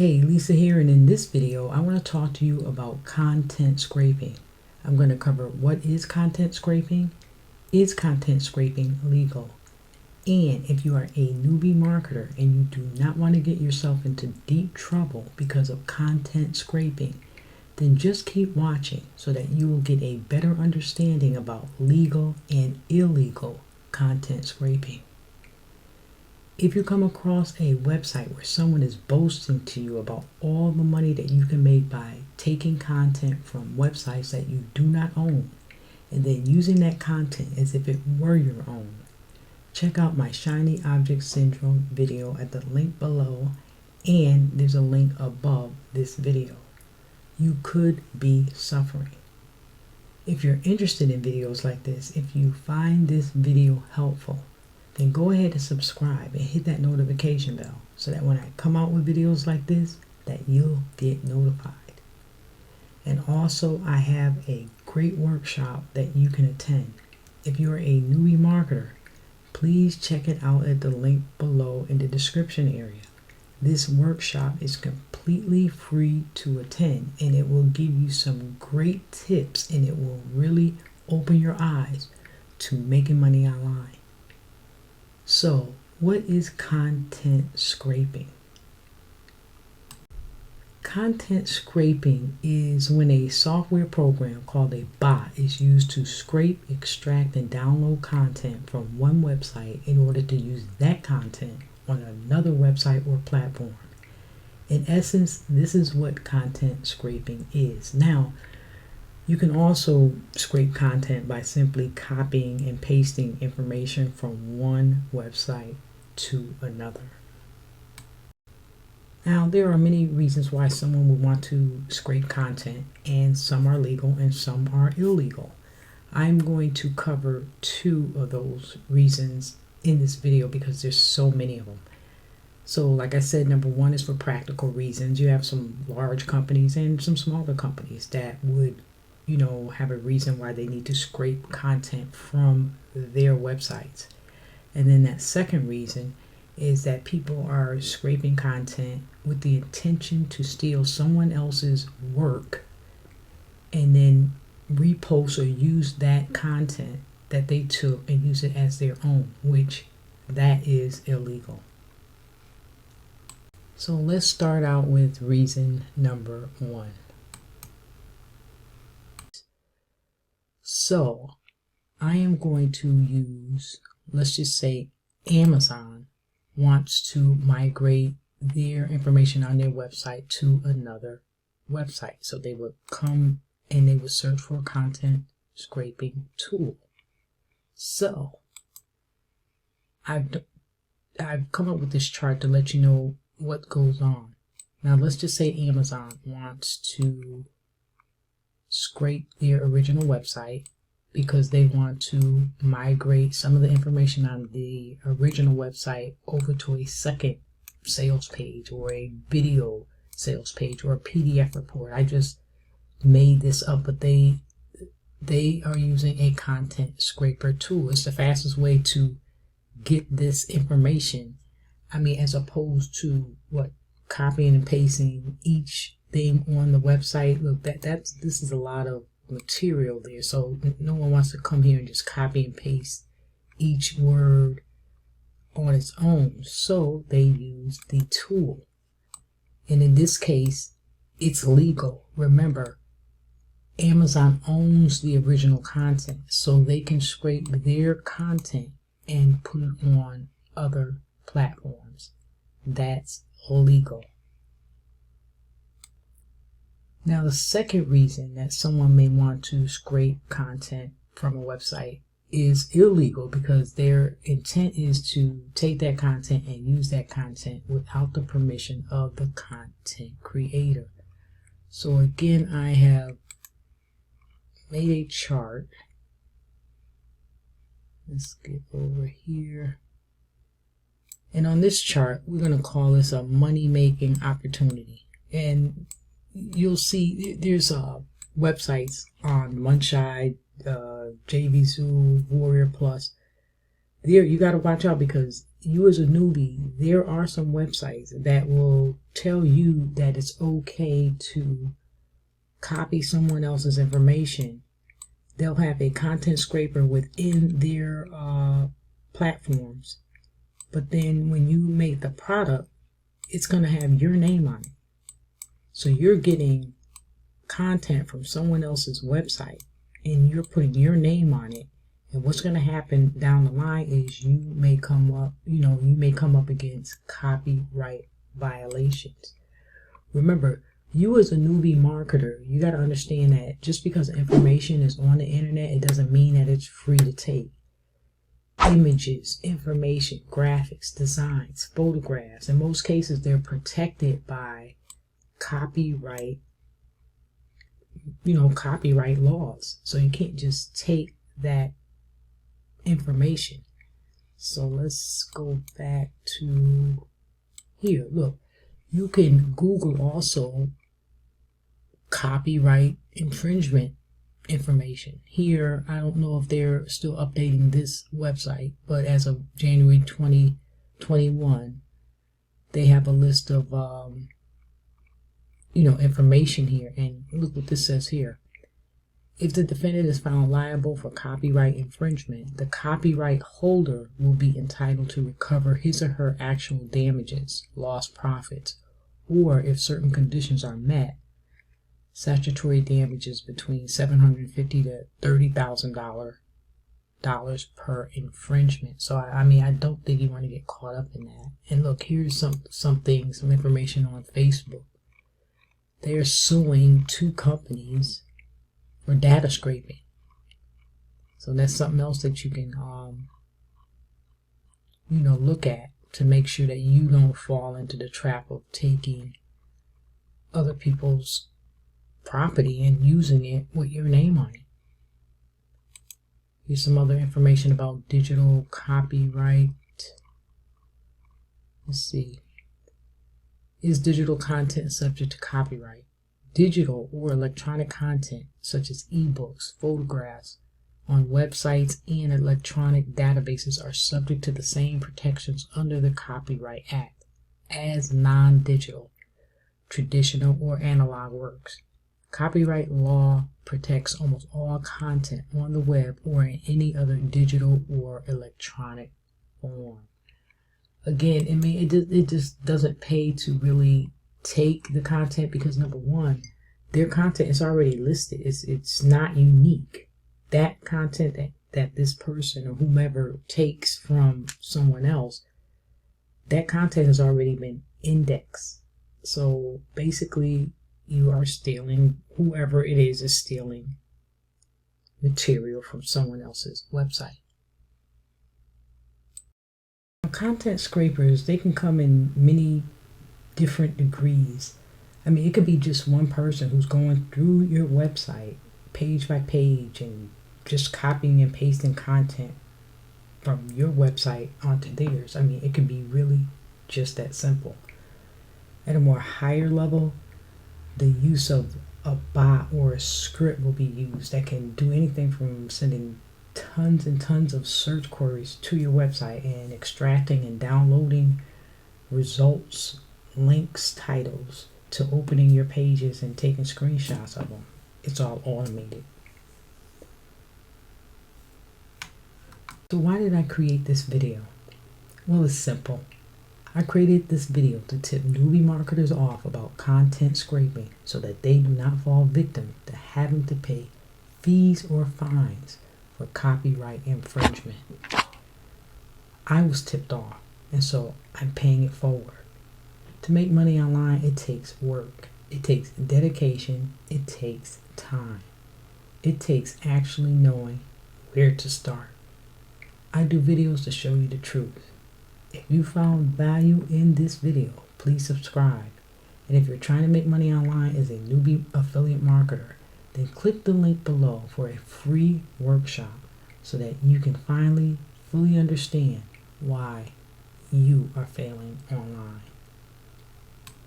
Hey, Lisa here, and in this video I want to talk to you about content scraping. I'm going to cover what is content scraping scraping legal, and if you are a newbie marketer and you do not want to get yourself into deep trouble because of content scraping, then just keep watching so that you will get a better understanding about legal and illegal content scraping. If you come across a website where someone is boasting to you about all the money that you can make by taking content from websites that you do not own and then using that content as if it were your own, check out my Shiny Object Syndrome video at the link below, and there's a link above this video. You could be suffering. If you're interested in videos like this, if you find this video helpful, then go ahead and subscribe and hit that notification bell so that when I come out with videos like this, that you'll get notified. And also, I have a great workshop that you can attend. If you're a newbie marketer, please check it out at the link below in the description area. This workshop is completely free to attend, and it will give you some great tips, and it will really open your eyes to making money online. So, what is content scraping? Content scraping is when a software program called a bot is used to scrape, extract, and download content from one website in order to use that content on another website or platform. In essence, this is what content scraping is. Now, you can also scrape content by simply copying and pasting information from one website to another. Now, there are many reasons why someone would want to scrape content, and some are legal and some are illegal. I'm going to cover two of those reasons in this video because there's so many of them. So, like I said, number one is for practical reasons. You have some large companies and some smaller companies that would have a reason why they need to scrape content from their websites. And then that second reason is that people are scraping content with the intention to steal someone else's work and then repost or use that content that they took and use it as their own, which that is illegal. So let's start out with reason number one. So I am going to use, let's just say Amazon wants to migrate their information on their website to another website. So they would come and they would search for a content scraping tool. So I've come up with this chart to let you know what goes on. Now let's just say Amazon wants to scrape their original website because they want to migrate some of the information on the original website over to a second sales page or a video sales page or a PDF report. I just made this up, but they are using a content scraper tool. It's the fastest way to get this information. I mean, as opposed to copying and pasting each thing on the website. Look, this is a lot of material there, so no one wants to come here and just copy and paste each word on its own. So they use the tool, and in this case it's legal. Remember, Amazon owns the original content, so they can scrape their content and put it on other platforms. That's legal. Now, the second reason that someone may want to scrape content from a website is illegal because their intent is to take that content and use that content without the permission of the content creator. So again, I have made a chart. Let's get over here. And on this chart, we're going to call this a money-making opportunity. And you'll see there's websites on Munchide, JVZoo, Warrior Plus there you got to watch out, because you as a newbie, there are some websites that will tell you that it's okay to copy someone else's information. They'll have a content scraper within their platforms, but then when you make the product, it's going to have your name on it. So you're getting content from someone else's website and you're putting your name on it. And what's going to happen down the line is you may come up against copyright violations. Remember, you as a newbie marketer, you got to understand that just because information is on the internet, it doesn't mean that it's free to take. Images, information, graphics, designs, photographs, in most cases, they're protected by copyright laws. So you can't just take that information. So let's go back to here. Look, you can Google also copyright infringement information. Here, I don't know if they're still updating this website, but as of January 2021, they have a list of information here. And look what this says here. If the defendant is found liable for copyright infringement, the copyright holder will be entitled to recover his or her actual damages, lost profits, or if certain conditions are met, statutory damages between $750 to $30,000 per infringement. So I don't think you want to get caught up in that. And look, here's some information on Facebook. They are suing 2 companies for data scraping. So that's something else that you can look at to make sure that you don't fall into the trap of taking other people's property and using it with your name on it. Here's some other information about digital copyright. Let's see. Is digital content subject to copyright? Digital or electronic content such as ebooks, photographs on websites and electronic databases are subject to the same protections under the Copyright Act as non-digital, traditional or analog works. Copyright law protects almost all content on the web or in any other digital or electronic form. Again, it just doesn't pay to really take the content, because number one, their content is already listed. It's not unique. That content that this person or whomever takes from someone else, that content has already been indexed. So basically, you are stealing, whoever it is stealing material from someone else's website. Content scrapers, they can come in many different degrees. It could be just one person who's going through your website page by page and just copying and pasting content from your website onto theirs. It can be really just that simple. At a more higher level, the use of a bot or a script will be used that can do anything from sending tons and tons of search queries to your website and extracting and downloading results, links, titles, to opening your pages and taking screenshots of them. It's all automated. So why did I create this video? Well, it's simple. I created this video to tip newbie marketers off about content scraping so that they do not fall victim to having to pay fees or fines for copyright infringement. I was tipped off, and so I'm paying it forward. To make money online, it takes work. It takes dedication. It takes time. It takes actually knowing where to start. I do videos to show you the truth. If you found value in this video, please subscribe. And if you're trying to make money online as a newbie affiliate marketer, then click the link below for a free workshop so that you can finally fully understand why you are failing online.